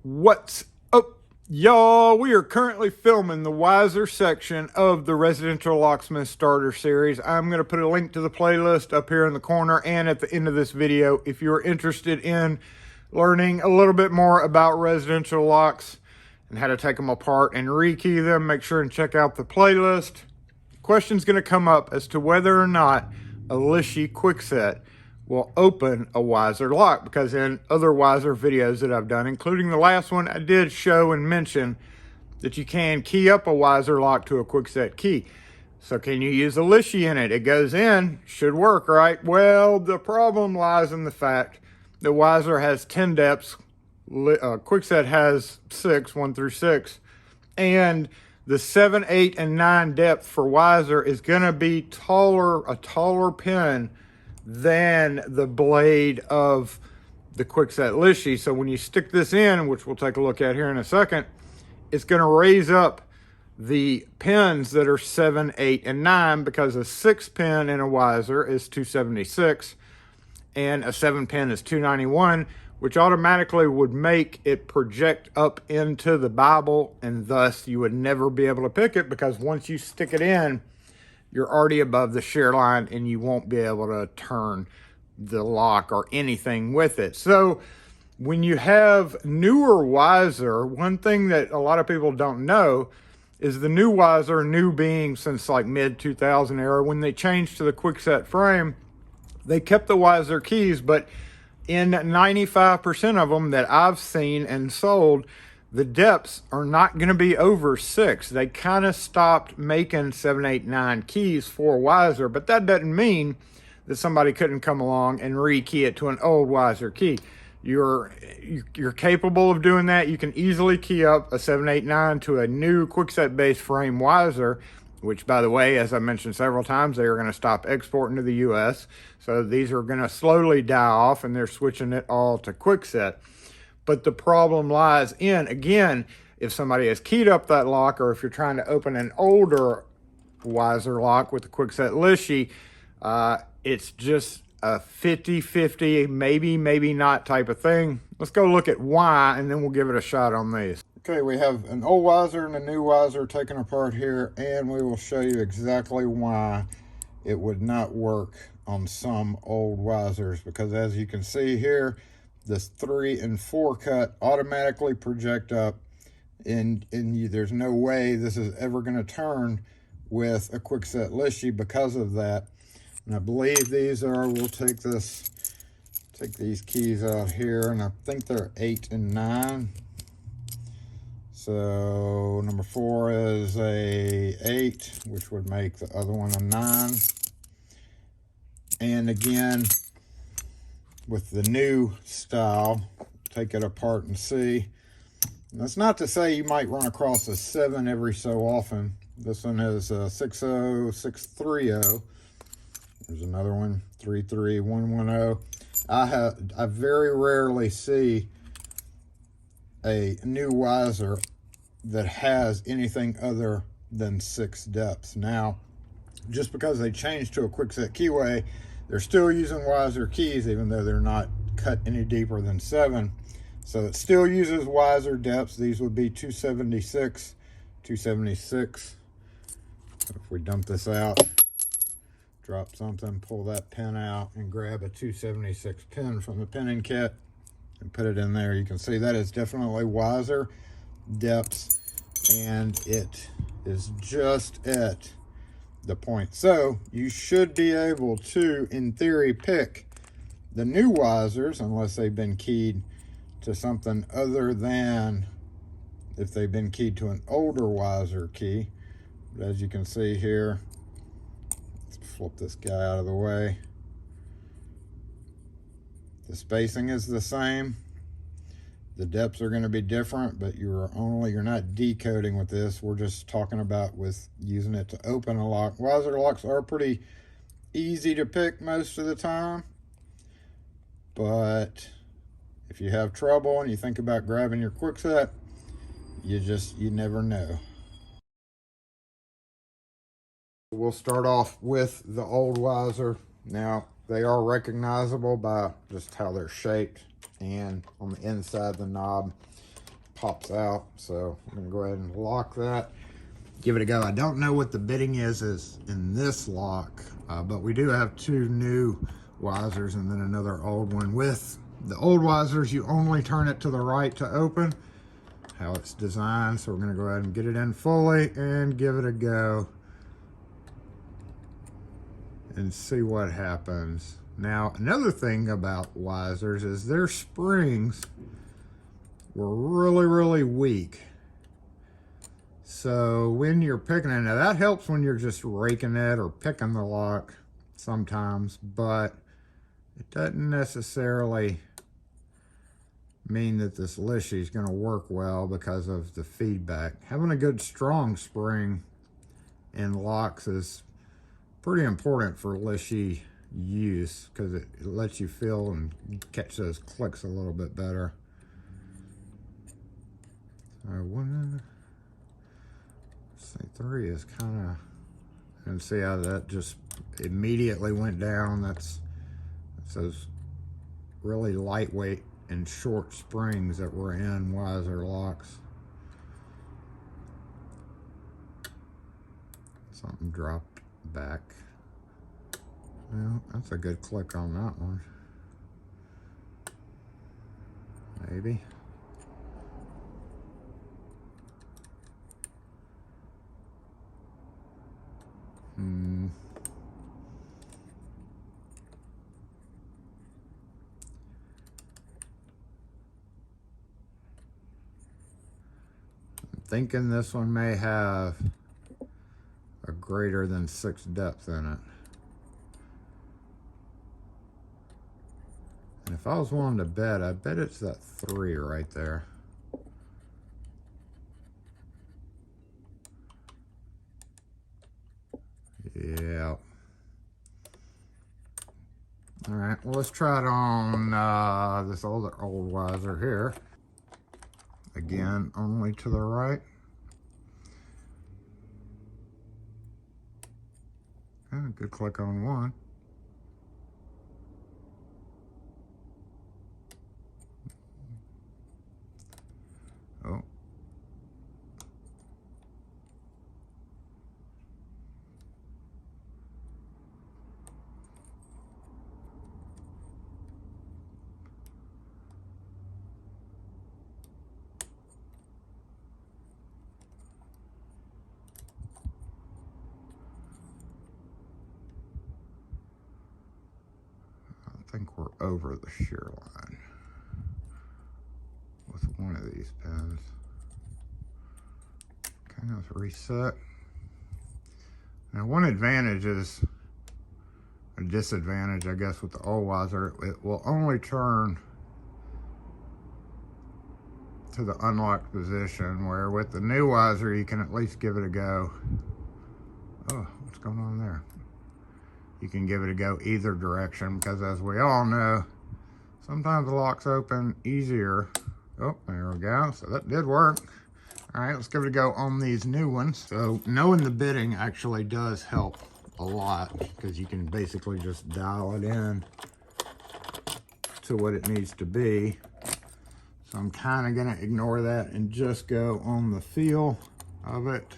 What's up, y'all? We are currently filming the Weiser section of the Residential Locksmith Starter Series. I'm going to put a link to the playlist up here in the corner and at the end of this video if you're interested in learning a little bit more about residential locks and how to take them apart and rekey them. Make sure and check out the playlist. The question's going to come up as to whether or not a Lishi Kwikset will open a Weiser lock, because in other Weiser videos that I've done, including the last one, I did show and mention that you can key up a Weiser lock to a Kwikset key. So can you use a Lishi in it? It goes in, should work, right? Well, the problem lies in the fact that Weiser has 10 depths, Kwikset has 6, 1 through 6, and the 7, 8, and 9 depth for Weiser is going to be a taller pin than the blade of the Kwikset Lishi. So when you stick this in, which we'll take a look at here in a second, it's going to raise up the pins that are 7, 8, and 9, because a 6 pin in a Weiser is 276 and a 7 pin is 291, which automatically would make it project up into the Bible, and thus you would never be able to pick it, because once you stick it in, you're already above the shear line and you won't be able to turn the lock or anything with it. So when you have newer Weiser, one thing that a lot of people don't know is the new Weiser, new being since like mid 2000 era, when they changed to the Kwikset frame, they kept the Weiser keys, but in 95% of them that I've seen and sold, the depths are not going to be over 6. They kind of stopped making 7, 8, 9 keys for Weiser, but that doesn't mean that somebody couldn't come along and rekey it to an old Weiser key. You're capable of doing that. You can easily key up a 7, 8, 9 to a new Kwikset based frame Weiser, which, by the way, as I mentioned several times, they are going to stop exporting to the US. So these are going to slowly die off, and they're switching it all to Kwikset. But the problem lies in, again, if somebody has keyed up that lock, or if you're trying to open an older Weiser lock with the Kwikset Lishi, it's just a 50-50, maybe not type of thing. Let's go look at why, and then we'll give it a shot on these. Okay, we have an old Weiser and a new Weiser taken apart here, and we will show you exactly why it would not work on some old Weisers, because as you can see here, this 3 and 4 cut automatically project up, and there's no way this is ever going to turn with a Kwikset Lishi because of that. And I believe these are, we'll take these keys out here, and I think they're 8 and 9. So number 4 is a 8, which would make the other one a 9. And again, with the new style, take it apart and see. And that's not to say you might run across a 7 every so often. This one is a 60, 630. There's another one, 33110. I very rarely see a new Weiser that has anything other than 6 depths. Now, just because they changed to a Kwikset keyway, they're still using Weiser keys, even though they're not cut any deeper than 7. So it still uses Weiser depths. These would be 276, 276. So if we dump this out, drop something, pull that pin out, and grab a 276 pin from the pinning kit and put it in there, you can see that is definitely Weiser depths, and it is just at the point. So you should be able to, in theory, pick the new Weisers, unless they've been keyed to something other than if they've been keyed to an older Weiser key. But as you can see here, let's flip this guy out of the way. The spacing is the same. The depths are going to be different, but you're not decoding with this. We're just talking about with using it to open a lock. Weiser locks are pretty easy to pick most of the time, but if you have trouble and you think about grabbing your Kwikset, you never know. We'll start off with the old Weiser. Now, they are recognizable by just how they're shaped, and on the inside of the knob pops out. So I'm gonna go ahead and lock that. Give it a go. I don't know what the bitting is in this lock, but we do have two new Weisers and then another old one. With the old Weisers, you only turn it to the right to open, how it's designed. So we're gonna go ahead and get it in fully and give it a go and see what happens. Now, another thing about Weisers is their springs were really weak. So when you're picking it, now that helps when you're just raking it or picking the lock sometimes, but it doesn't necessarily mean that this Lishi is going to work well because of the feedback. Having a good strong spring in locks is pretty important for Lishi use because it lets you feel and catch those clicks a little bit better. So say 3 is kind of, and see how that just immediately went down. That's those really lightweight and short springs that were in Weiser locks. Something dropped back. Well, that's a good click on that one. Maybe. I'm thinking this one may have a greater than 6 depth in it. And if I was willing to bet, I bet it's that 3 right there. Yeah. All right, well, let's try it on this old Weiser here. Again, only to the right. And a good click on one. Oh. I think we're over the shear line with one of these pins. Okay, let's reset. Now, one advantage is, a disadvantage, I guess, with the old Weiser, it will only turn to the unlocked position, where with the new Weiser, you can at least give it a go. Oh, what's going on there? You can give it a go either direction, because as we all know, sometimes the locks open easier. Oh, there we go. So that did work. All right, let's give it a go on these new ones. So knowing the bitting actually does help a lot, because you can basically just dial it in to what it needs to be. So I'm kind of going to ignore that and just go on the feel of it.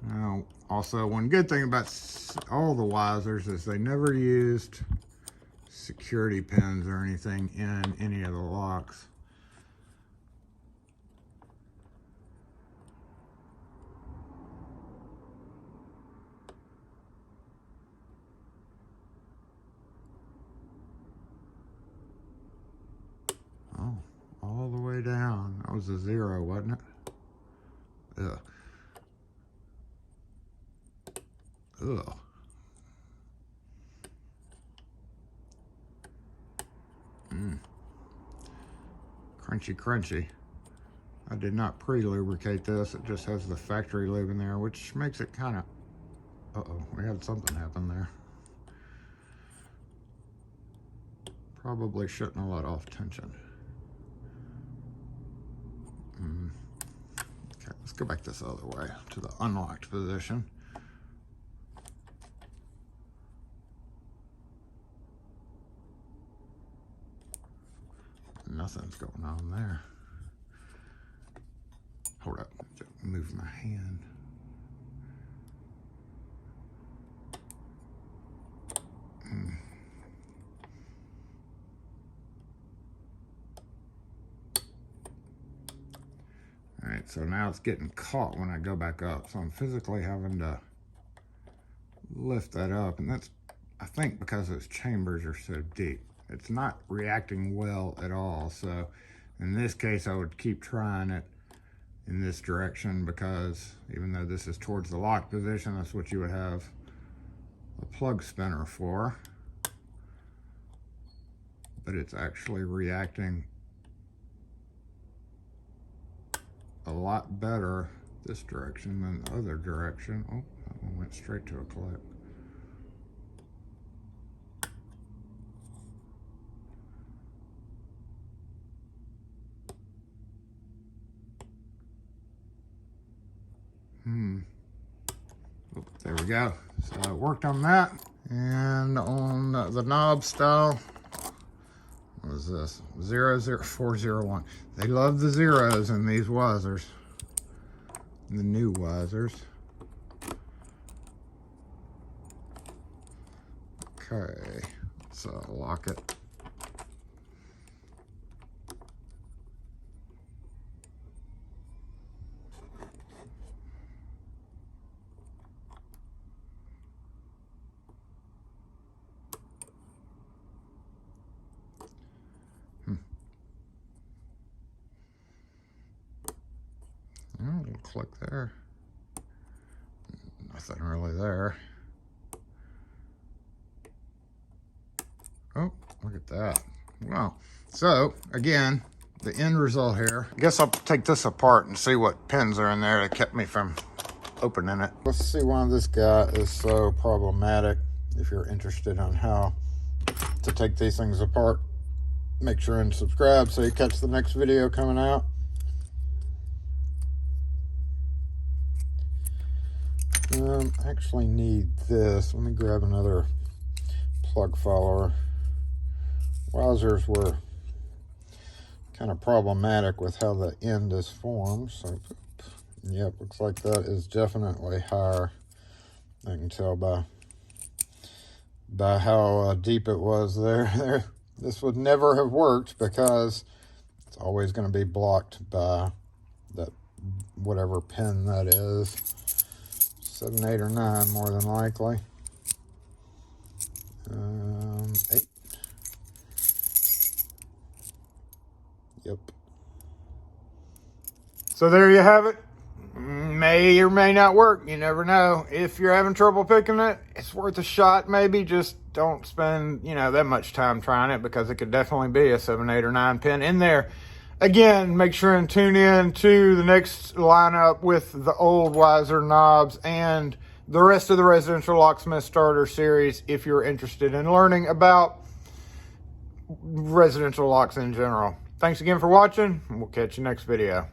Now, also, one good thing about all the Weisers is they never used security pins or anything in any of the locks. Oh, all the way down. That was a 0, wasn't it? Ugh. Ugh. Crunchy, crunchy. I did not pre-lubricate this. It just has the factory lube in there, which makes it kind of... Uh-oh, we had something happen there. Probably shouldn't have let off tension. Okay, let's go back this other way to the unlocked position. Nothing's going on there. move my hand. All right, so now it's getting caught when I go back up. So I'm physically having to lift that up, and that's, I think, because its chambers are so deep. It's not reacting well at all. So in this case, I would keep trying it in this direction, because even though this is towards the lock position, that's what you would have a plug spinner for. But it's actually reacting a lot better this direction than the other direction. Oh, that one went straight to a click. Oh, there we go. So I worked on that. And on the knob style, what is this? 00401. They love the zeros in these Weisers. The new Weisers. Okay, so lock it. Oh, a little click there. Nothing really there. Oh, look at that. Wow. So, again, the end result here. I guess I'll take this apart and see what pins are in there that kept me from opening it. Let's see why this guy is so problematic. If you're interested on how to take these things apart, make sure and subscribe so you catch the next video coming out. I actually need this. Let me grab another plug follower. Weisers were kind of problematic with how the end is formed. So, yep, looks like that is definitely higher. I can tell by how deep it was there. This would never have worked because it's always going to be blocked by that whatever pin that is. 7, 8, or 9, more than likely. 8. Yep. So there you have it. May or may not work. You never know. If you're having trouble picking it, it's worth a shot maybe. Just don't spend, that much time trying it, because it could definitely be a 7, 8, or 9 pin in there. Again, make sure and tune in to the next lineup with the old Weiser knobs and the rest of the Residential Locksmith Starter Series if you're interested in learning about residential locks in general. Thanks again for watching, and we'll catch you next video.